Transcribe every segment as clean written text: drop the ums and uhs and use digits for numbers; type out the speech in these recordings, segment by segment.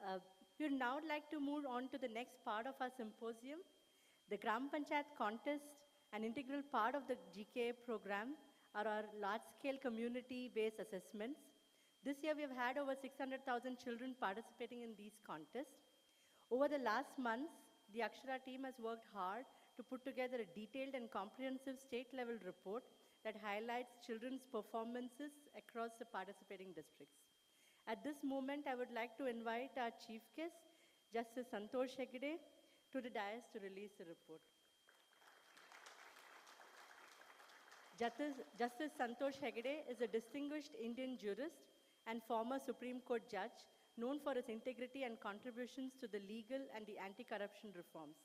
Uh, we would now like to move on to the next part of our symposium. The Gram Panchayat contest, an integral part of the GKA program, are our large-scale community-based assessments. This year, we have had over 600,000 children participating in these contests. Over the last months, the Akshara team has worked hard to put together a detailed and comprehensive state-level report that highlights children's performances across the participating districts. At this moment, I would like to invite our chief guest, Justice Santosh Hegde, to the dais to release the report. Justice Santosh Hegde is a distinguished Indian jurist and former Supreme Court judge known for his integrity and contributions to the legal and the anti-corruption reforms.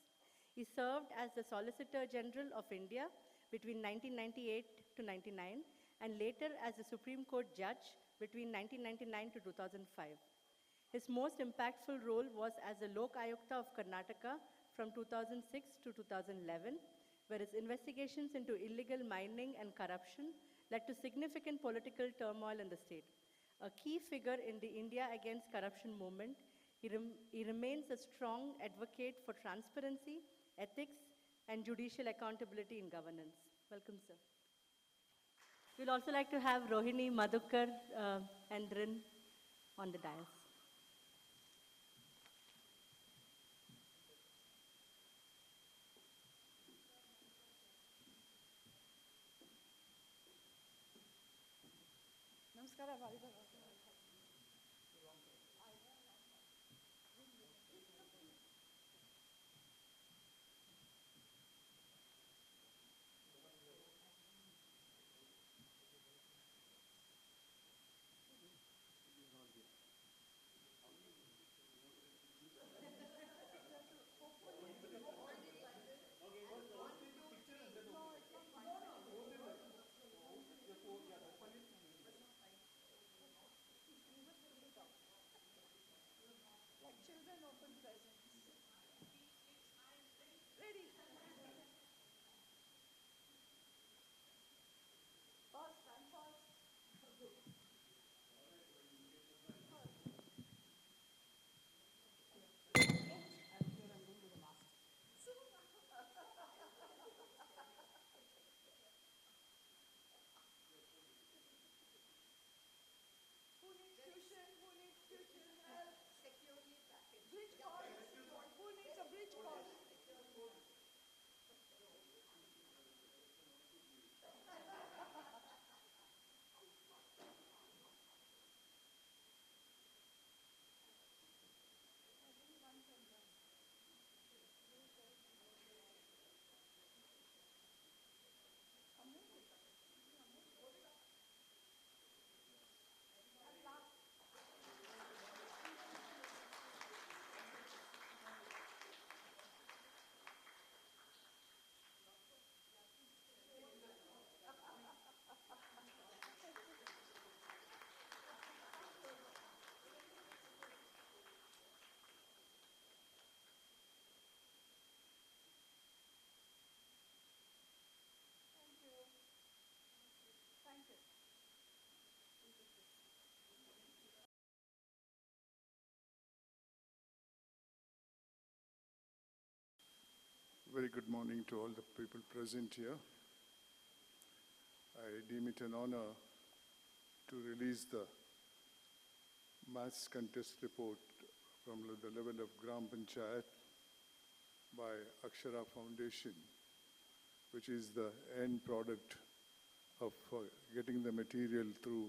He served as the Solicitor General of India between 1998 to 99 and later as the Supreme Court judge between 1999 to 2005. His most impactful role was as the Lok Ayukta of Karnataka from 2006 to 2011, where his investigations into illegal mining and corruption led to significant political turmoil in the state. A key figure in the India Against Corruption movement, he remains a strong advocate for transparency, ethics, and judicial accountability in governance. Welcome, sir. We'll also like to have Rohini, Madhukar, and Rin on the dais. Namaskara, like children open presents. Ready. Fast, I'm fast. I'm here, I'm going to the last. Who needs tuition? Who needs tuition? Help. Securely packaged. Bridge course. Who needs a bridge course? Thank you. Very good morning to all the people present here. I deem it an honor to release the maths contest report from the level of Gram Panchayat by Akshara Foundation, which is the end product of getting the material through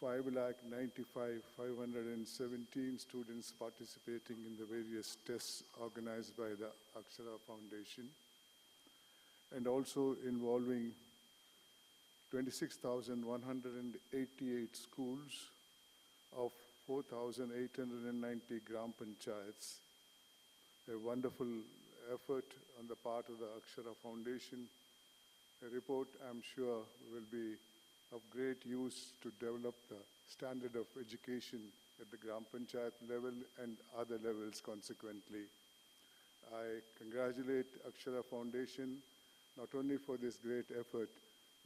5,95,517 students participating in the various tests organized by the Akshara Foundation, and also involving 26,188 schools of 4,890 Gram Panchayats. A wonderful effort on the part of the Akshara Foundation. A report, I'm sure, will be of great use to develop the standard of education at the Gram Panchayat level and other levels consequently. I congratulate Akshara Foundation not only for this great effort,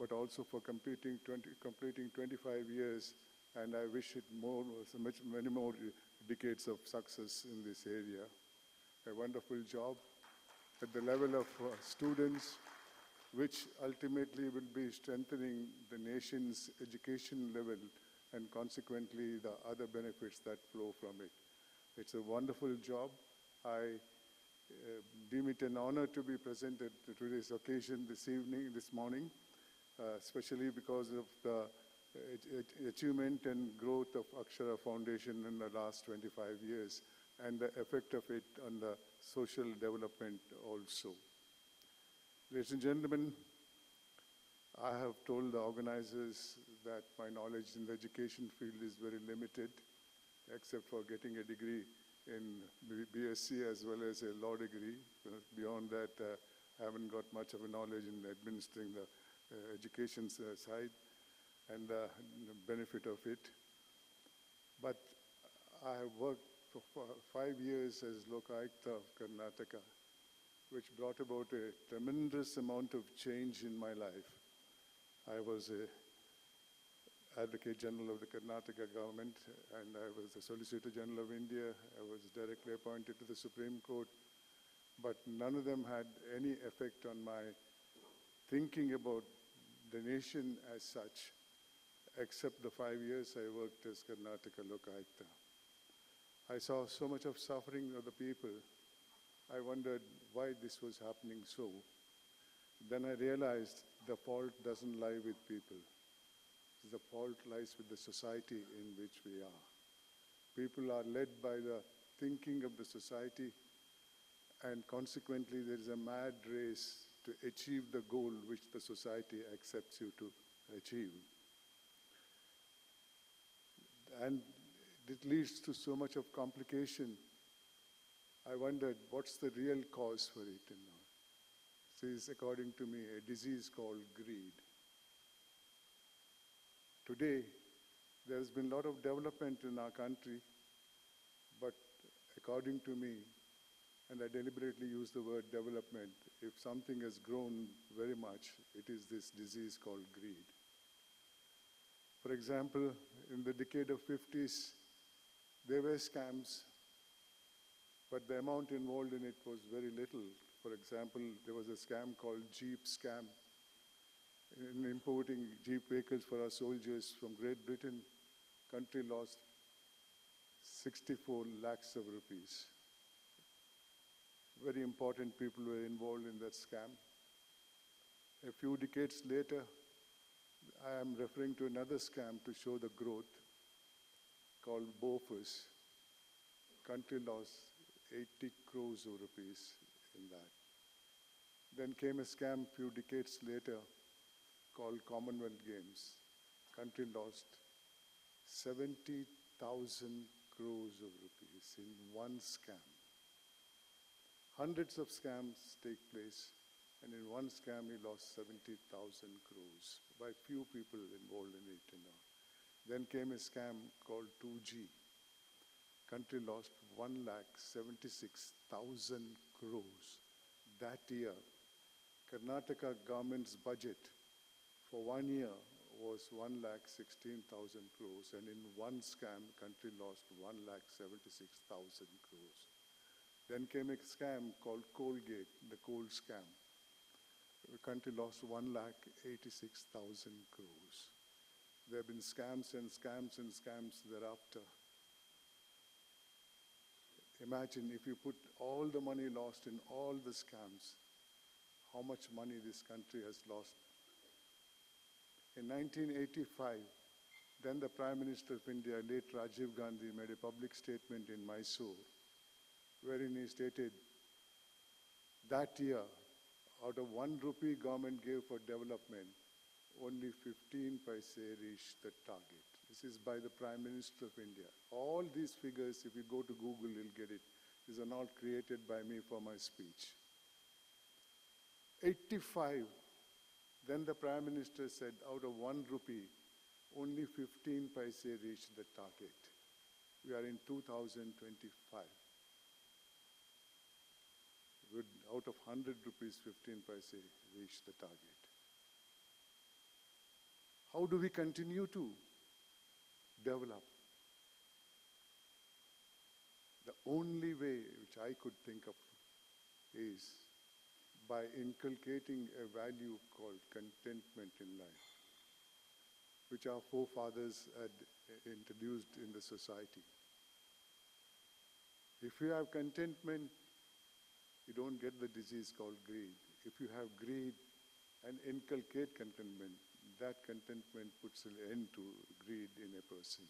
but also for completing 25 years, and I wish it many more decades of success in this area. A wonderful job at the level of students, which ultimately will be strengthening the nation's education level and consequently the other benefits that flow from it. It's a wonderful job. I deem it an honor to be present at today's occasion this morning, especially because of the achievement and growth of Akshara Foundation in the last 25 years and the effect of it on the social development also. Ladies and gentlemen, I have told the organizers that my knowledge in the education field is very limited, except for getting a degree in BSc as well as a law degree. Beyond that, I haven't got much of a knowledge in administering the education side and the benefit of it. But I have worked for 5 years as Lokayukta of Karnataka, which brought about a tremendous amount of change in my life. I was a Advocate General of the Karnataka government, and I was the Solicitor General of India. I was directly appointed to the Supreme Court, but none of them had any effect on my thinking about the nation as such, except the 5 years I worked as Karnataka Lokayukta. I saw so much of suffering of the people. I wondered why this was happening so. Then I realized the fault doesn't lie with people. The fault lies with the society in which we are. People are led by the thinking of the society, and consequently there is a mad race to achieve the goal which the society accepts you to achieve. And it leads to so much of complication. I wondered, what's the real cause for it? This is, according to me, a disease called greed. Today, there has been a lot of development in our country, but according to me, and I deliberately use the word development, if something has grown very much, it is this disease called greed. For example, in the decade of 50s, there were scams, but the amount involved in it was very little. For example, there was a scam called Jeep scam. In importing Jeep vehicles for our soldiers from Great Britain, country lost 64 lakhs of rupees. Very important people were involved in that scam. A few decades later, I am referring to another scam to show the growth called Bofus. Country lost 80 crores of rupees in that. Then came a scam few decades later called Commonwealth Games. Country lost 70,000 crores of rupees in one scam. Hundreds of scams take place, and in one scam he lost 70,000 crores by few people involved in it. Then came a scam called 2G. Country lost 1,76,000 crores. That year, Karnataka government's budget for 1 year was 1,16,000 crores, and in one scam, country lost 1,76,000 crores. Then came a scam called Colgate, the coal scam. The country lost 1,86,000 crores. There have been scams and scams and scams thereafter. Imagine if you put all the money lost in all the scams, how much money this country has lost. In 1985, then the Prime Minister of India, late Rajiv Gandhi, made a public statement in Mysore, wherein he stated that year, out of 1 rupee government gave for development, only 15 paise reached the target. This is by the Prime Minister of India. All these figures, if you go to Google, you'll get it. These are not created by me for my speech. 85, then the Prime Minister said, out of 1 rupee, only 15 paise reached the target. We are in 2025. Out of 100 rupees, 15 paise reached the target. How do we continue to develop? only way which I could think of is by inculcating a value called contentment in life, which our forefathers had introduced in the society. If you have contentment, you don't get the disease called greed. If you have greed and inculcate contentment, that contentment puts an end to greed in a person.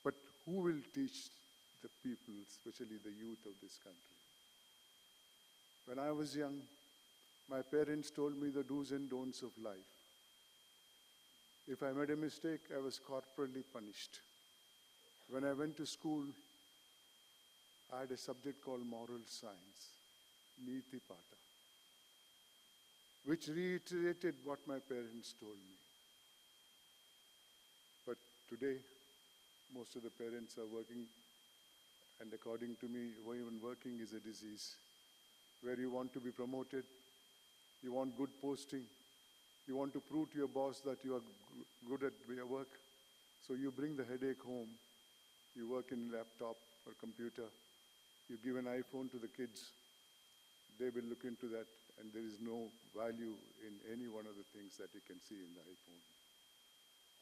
But who will teach the people, especially the youth of this country? When I was young, my parents told me the do's and don'ts of life. If I made a mistake, I was corporally punished. When I went to school, I had a subject called moral science, Niti Pata, which reiterated what my parents told me. But today, most of the parents are working, and according to me, even working is a disease, where you want to be promoted, you want good posting, you want to prove to your boss that you are good at your work, so you bring the headache home, you work in laptop or computer, you give an iPhone to the kids, they will look into that, and there is no value in any one of the things that you can see in the iPhone.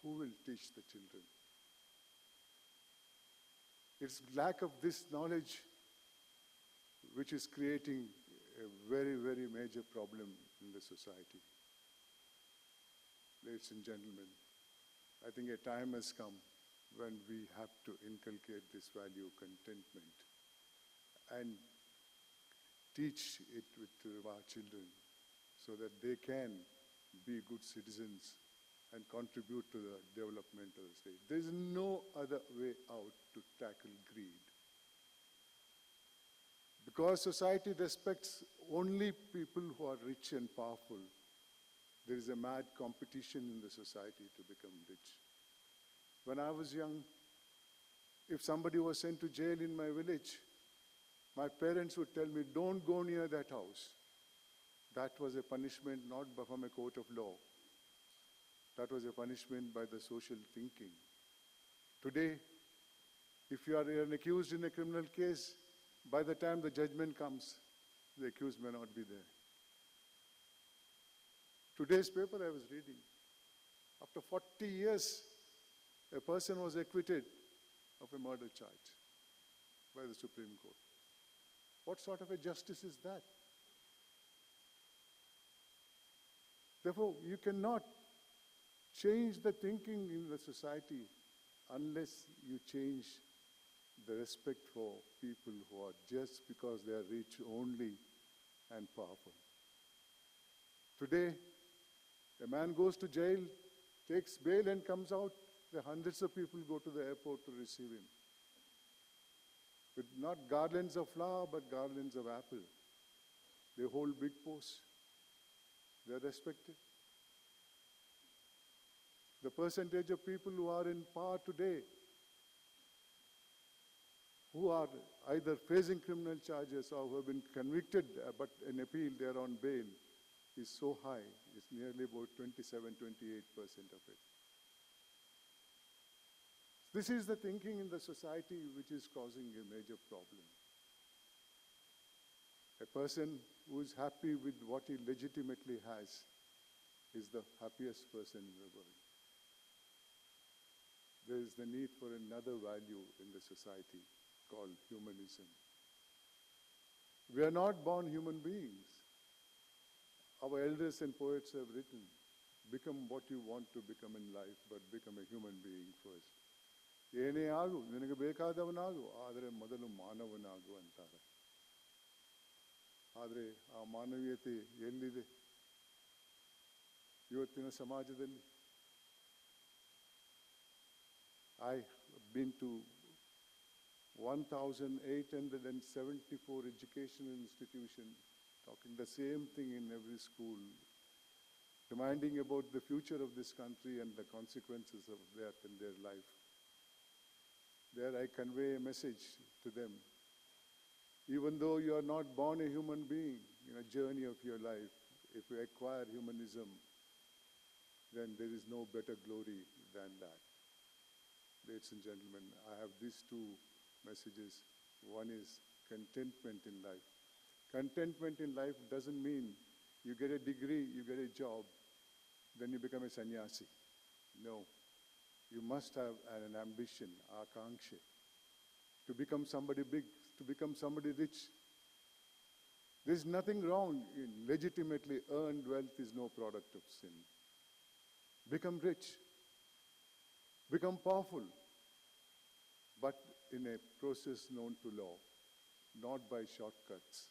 Who will teach the children? It's lack of this knowledge which is creating a very, very major problem in the society. Ladies and gentlemen, I think a time has come when we have to inculcate this value of contentment and teach it to our children so that they can be good citizens and contribute to the development of the state. There is no other way out to tackle greed. Because society respects only people who are rich and powerful, there is a mad competition in the society to become rich. When I was young, if somebody was sent to jail in my village, my parents would tell me, don't go near that house. That was a punishment not from a court of law. That was a punishment by the social thinking. Today, if you are an accused in a criminal case, by the time the judgment comes, the accused may not be there. Today's paper I was reading, after 40 years, a person was acquitted of a murder charge by the Supreme Court. What sort of a justice is that? Therefore, you cannot change the thinking in the society unless you change the respect for people who are just because they are rich only and powerful. Today, a man goes to jail, takes bail and comes out, the hundreds of people go to the airport to receive him. With not garlands of flower, but garlands of apple. They hold big posts. They are respected. The percentage of people who are in power today, who are either facing criminal charges or who have been convicted but in appeal they are on bail, is so high. It's nearly about 27, 28% of it. This is the thinking in the society which is causing a major problem. A person who is happy with what he legitimately has is the happiest person in the world. There is the need for another value in the society called humanism. We are not born human beings. Our elders and poets have written, become what you want to become in life, but become a human being first. ಏನೇ ಆಗು ನಿನಗೆ ಬೇಕಾದವನಾಗು ಆದರೆ ಮೊದಲು ಮಾನವನಾಗು ಅಂತಾರೆ. ಆದರೆ ಆ ಮಾನವೀಯತೆ ಎಲ್ಲಿದೆ ಇವತ್ತಿನ ಸಮಾಜದಲ್ಲಿ? I have been to 1,874 educational institutions, talking the same thing in every school, reminding about the future of this country and the consequences of that in their life. There I convey a message to them. Even though you are not born a human being in a journey of your life, if you acquire humanism, then there is no better glory than that. Ladies and gentlemen, I have these two messages One is contentment in life. Contentment in life doesn't mean you get a degree, you get a job, then you become a sannyasi. No. You must have an ambition, akanksha, to become somebody big, to become somebody rich. There's nothing wrong in legitimately earned wealth is no product of sin. Become rich, become powerful, but in a process known to law, not by shortcuts.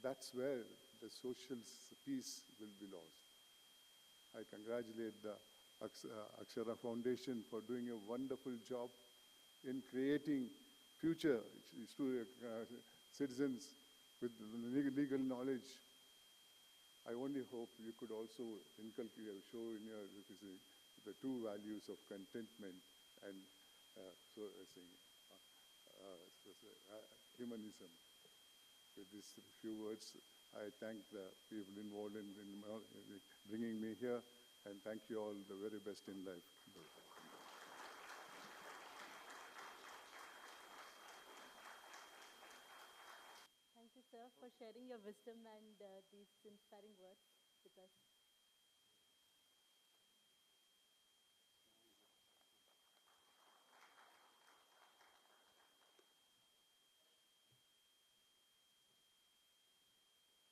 That's where the social peace will be lost. I congratulate the Akshara Foundation for doing a wonderful job in creating future citizens with legal knowledge. I only hope you could also inculcate, show in your the two values of contentment and humanism. With these few words, I thank the people involved in bringing me here, and thank you all the very best in life. Thank you, sir, for sharing your wisdom and these inspiring words with us.